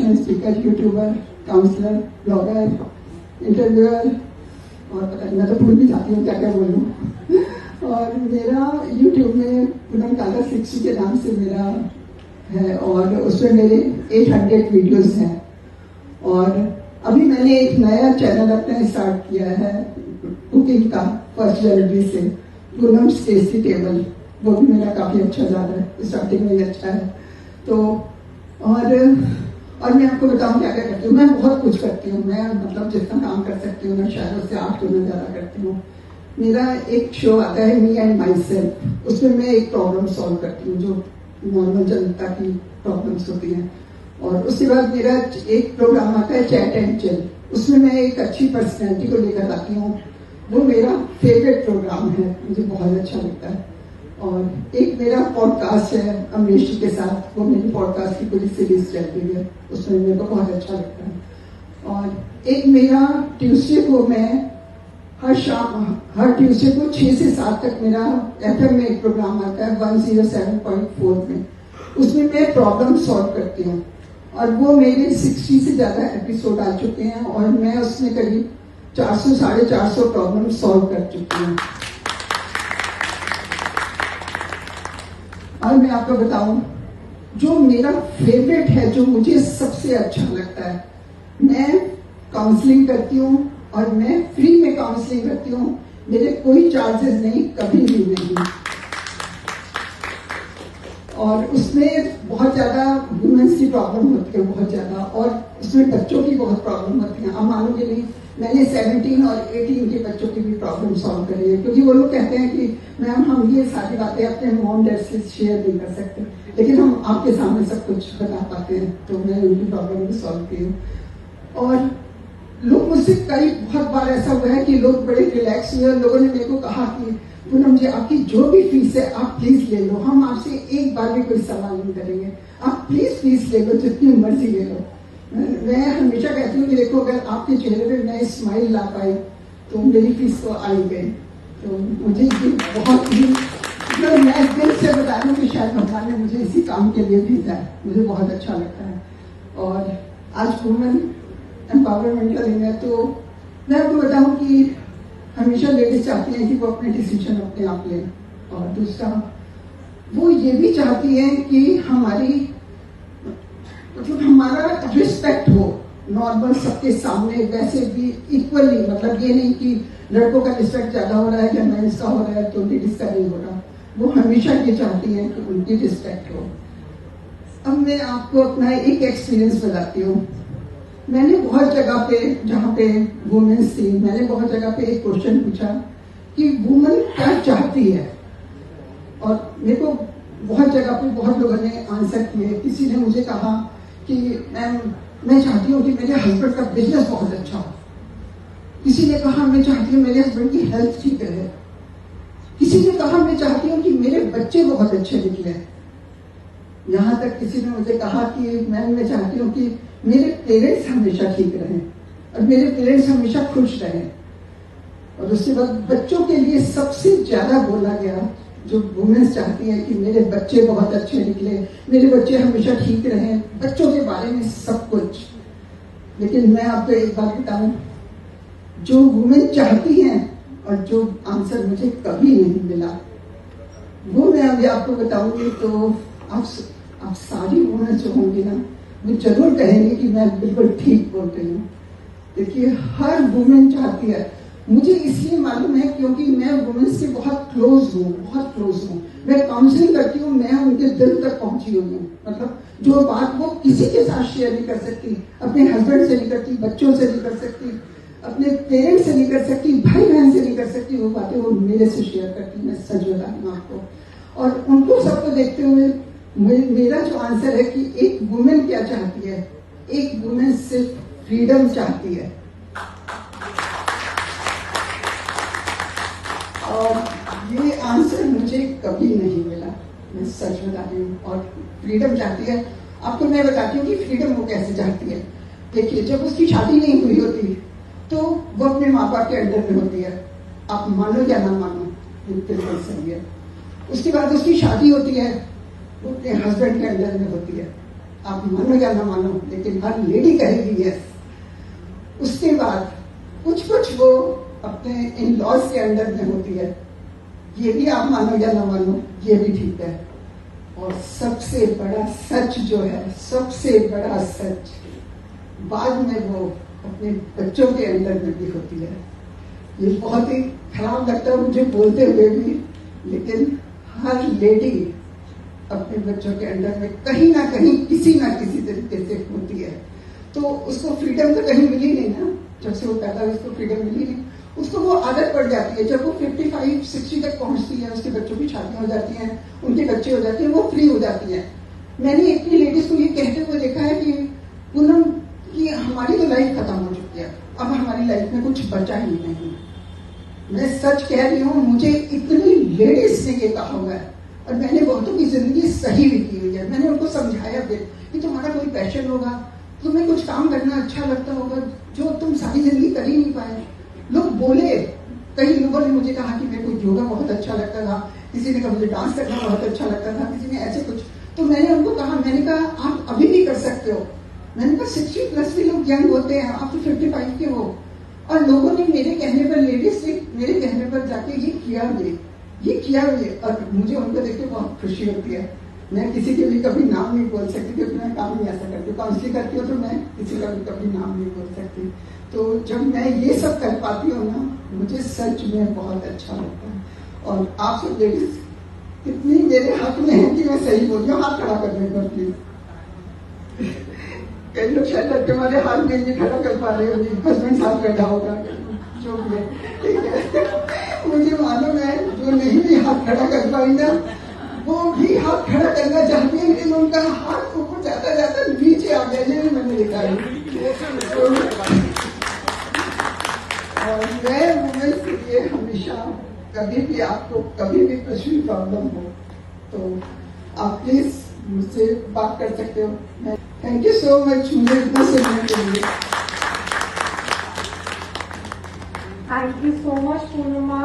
Motivational speaker, YouTuber, counsellor, blogger, interviewer, और पता नहीं मैं तो भूल भी जाती हूँ क्या क्या बोलूँ। और मेरा यूट्यूब में पूनम काला 60 के नाम से मेरा है, और उसमें मेरे 800 वीडियोस हैं। और अभी मैंने एक नया चैनल अपना स्टार्ट किया है कुकिंग का, 1 जनवरी से, पूनम्स टेस्टी टेबल। वो भी मेरा काफ़ी अच्छा जा रहा है, स्टार्टिंग में ही अच्छा है। तो और मैं आपको बताऊं क्या क्या करती हूँ। मैं बहुत कुछ करती हूँ, मैं मतलब जितना काम कर सकती हूँ मैं शायद उससे 8 गुना ज़्यादा करती हूँ। मेरा एक शो आता है मी एंड माई सेल्फ, उसमें मैं एक प्रॉब्लम सॉल्व करती हूँ जो नॉर्मल जनता की प्रॉब्लम्स होती हैं। और उसके बाद मेरा एक प्रोग्राम आता है चैट एंड चिल, उसमें मैं एक अच्छी पर्सनैलिटी को लेकर आती हूँ। वो मेरा फेवरेट प्रोग्राम है, मुझे बहुत अच्छा लगता है। और एक मेरा पॉडकास्ट है अमरीश जी के साथ, वो मेरी पॉडकास्ट की पूरी सीरीज चल रही है, उसमें मेरे को बहुत अच्छा लगता है। और एक मेरा ट्यूसडे को मैं हर ट्यूसडे को 6 से 7 तक मेरा FM में एक प्रोग्राम आता है 107.4 में, उसमें मैं प्रॉब्लम सॉल्व करती हूँ। और वो मेरे 60 से ज़्यादा एपिसोड आ चुके हैं और मैं उसमें करीब 400-450 प्रॉब्लम सॉल्व कर चुकी हूँ। और मैं आपको बताऊं, जो मेरा फेवरेट है, जो मुझे सबसे अच्छा लगता है, मैं काउंसलिंग करती हूँ और मैं फ्री में काउंसलिंग करती हूँ। मेरे कोई चार्जेस नहीं, कभी भी नहीं। और उसमें बहुत ज़्यादा वुमेन्स की प्रॉब्लम होती है, बहुत ज़्यादा, और उसमें बच्चों की बहुत प्रॉब्लम होती है। आप मानोगे नहीं, मैंने 17 और 18 के बच्चों की भी प्रॉब्लम सॉल्व करी है। क्योंकि वो लोग कहते हैं कि मैम हम ये सारी बातें अपने मॉम डैड से शेयर नहीं कर सकते, लेकिन हम आपके सामने सब कुछ बता पाते हैं। तो मैं उनकी प्रॉब्लम भी सॉल्व की हूँ। और लोग मुझसे बहुत बार ऐसा हुआ है कि लोग बड़े रिलैक्स हुए। लोगों ने मेरे को कहा कि पूनम जी, आपकी जो भी फीस है आप प्लीज ले लो, हम आपसे एक बार भी कोई सवाल नहीं करेंगे, आप प्लीज फीस ले लो, जितनी मर्जी ले लो। मैं हमेशा कहती हूँ कि देखो, अगर आपके चेहरे पे मैं स्माइल ला पाई तो मेरी फीस तो आ ही गई। तो मुझे ये बहुत ही, मतलब मैं दिल से बता रही हूँ कि शायद भगवान ने मुझे इसी काम के लिए भेजा है, मुझे बहुत अच्छा लगता है। और आज वुमेन एम्पावरमेंट का दिन है, तो मैं आपको बताऊँ कि हमेशा लेडीज चाहती हैं कि वो अपने डिसीजन अपने आप लें। और दूसरा, वो ये भी चाहती हैं कि हमारा रिस्पेक्ट हो नॉर्मल सबके सामने, वैसे भी इक्वली। मतलब ये नहीं कि लड़कों का रिस्पेक्ट ज्यादा हो रहा है या मेंस का हो रहा है तो लेडीज का नहीं हो रहा। वो हमेशा ये चाहती हैं कि उनकी रिस्पेक्ट हो। अब मैं आपको अपना एक एक्सपीरियंस बताती हूँ। मैंने बहुत जगह पे, जहाँ पे वुमेन्स थी, मैंने बहुत जगह पे एक क्वेश्चन पूछा कि वुमन क्या चाहती है। और मेरे को बहुत जगह पे बहुत लोगों ने आंसर किए। किसी ने मुझे कहा कि मैम मैं चाहती हूँ कि मेरे हस्बैंड का बिजनेस बहुत अच्छा हो। किसी ने कहा मैं चाहती हूँ मेरे हस्बैंड की हेल्थ ठीक रहे। किसी ने कहा मैं चाहती हूँ कि मेरे बच्चे बहुत अच्छे निकले। यहाँ तक किसी ने मुझे कहा कि मैम मैं चाहती हूँ कि मेरे पेरेंट्स हमेशा ठीक रहें और मेरे पेरेंट्स हमेशा खुश रहें। और उसके बाद बच्चों के लिए सबसे ज्यादा बोला गया, जो वुमेन्स चाहती है कि मेरे बच्चे बहुत अच्छे निकले, मेरे बच्चे हमेशा ठीक रहें, बच्चों के बारे में सब कुछ। लेकिन मैं आपको एक बात बताऊं, जो वुमेन चाहती हैं और जो आंसर मुझे कभी नहीं मिला, वो मैं अभी आपको बताऊंगी। तो आप सारी वुमेन जो होंगी ना, वो जरूर कहेंगे कि मैं बिल्कुल ठीक बोल रही हूँ। देखिए, हर वुमेन चाहती है। मुझे इसलिए मालूम है क्योंकि मैं वुमेन्स से बहुत क्लोज हूँ। मैं काउंसलिंग करती हूँ, मैं उनके दिल तक पहुंची हुई हूँ। मतलब जो बात वो किसी के साथ शेयर नहीं कर सकती, अपने हस्बैंड से नहीं करती, बच्चों से नहीं कर सकती, अपने पेरेंट्स से नहीं कर सकती, भाई बहन से नहीं कर सकती, वो बातें वो मेरे से शेयर करती। मैं सच बता रही हूँ आपको। और उनको सबको देखते हुए मेरा जो आंसर है कि एक वुमेन क्या चाहती है, एक वुमेन सिर्फ फ्रीडम चाहती है। और ये आंसर मुझे कभी नहीं मिला, मैं सच बताती हूँ। और फ्रीडम चाहती है, आपको मैं बताती हूँ कि फ्रीडम वो कैसे चाहती है। देखिए, जब उसकी शादी नहीं हुई होती तो वो अपने माँ बाप के अंडर में होती है। आप मानो या ना मानो, बिल्कुल सही है। उसके बाद उसकी शादी होती है, वो अपने हस्बैंड के अंडर में होती है। आप मानो या ना मानो, लेकिन हर लेडी कहेगी यस। उसके बाद कुछ कुछ वो अपने इन लॉज के अंडर में होती है, ये भी आप मानो या ना मानो, ये भी ठीक है। और सबसे बड़ा सच जो है, सबसे बड़ा सच, बाद में वो अपने बच्चों के अंदर में भी होती है। ये बहुत ही खराब लगता है मुझे बोलते हुए भी, लेकिन हर लेडी अपने बच्चों के अंदर में कहीं ना कहीं किसी ना किसी तरीके से होती है। तो उसको फ्रीडम तो कहीं मिली नहीं ना, जब से वो पैदा हुई उसको फ्रीडम मिली नहीं। उसको वो आदत पड़ जाती है, जब वो 55-60 तक पहुंचती है, उसके बच्चों की शादियां हो जाती हैं, उनके बच्चे हो जाते हैं, वो फ्री हो जाती है। मैंने इतनी लेडीज को ये कहते हुए देखा है कि पूनम कि हमारी तो लाइफ खत्म हो चुकी है, अब हमारी लाइफ में कुछ बचा ही नहीं। मैं सच कह रही हूँ, मुझे इतनी लेडीज ने ये कहा हुआ है, और मैंने बहुतों की जिंदगी सही भी की हुई है। मैंने उनको समझाया भी कि तुम्हारा कोई पैशन होगा, तुम्हें कुछ काम करना अच्छा लगता होगा जो तुम सारी जिंदगी कर ही नहीं पाए। लोग बोले, कई लोगों ने मुझे कहा कि मेरे को योगा बहुत अच्छा लगता था, किसी ने कहा मुझे डांस करना बहुत अच्छा लगता था, किसी ने ऐसे कुछ। तो मैंने उनको कहा, मैंने कहा आप अभी भी कर सकते हो। मैंने कहा 60+ भी लोग यंग होते हैं, आप तो 55 के हो। और लोगों ने मेरे कहने पर, लेडीज ने मेरे कहने पर जाके ये किया ये, और मुझे उनको देख के बहुत खुशी होती है। मैं किसी के भी कभी नाम नहीं बोल सकती क्योंकि मैं काम ही ऐसा करती हूँ, काउंसलिंग करती हूँ तो मैं किसी का भी कभी नाम नहीं बोल सकती। तो जब मैं ये सब कर पाती हूँ ना, मुझे सच में बहुत अच्छा लगता है। और आप सब लेडीज इतनी मेरे हक में है कि मैं सही बोल रही हूँ। हाथ खड़ा करने पर प्लीज। कई लोग शायद तुम्हारे हाथ में नहीं खड़ा कर पा रहे होंगे, हस्बैंड साथ बैठा होगा, जो भी है, ठीक है। मुझे मालूम है जो नहीं भी हाथ खड़ा कर पाई ना, वो भी हाथ खड़ा करना चाहती है, लेकिन उनका हाथ ऊपर जाता नीचे आ गया, ये भी मैंने देखा है। और मैं वुमेन्स के लिए हमेशा, कभी भी आपको कभी भी कुछ भी प्रॉब्लम हो तो आप प्लीज मुझसे बात कर सकते हो। थैंक यू सो मच मुझे इतना सुनने के लिए। Thank you so much, Poonam ma'am.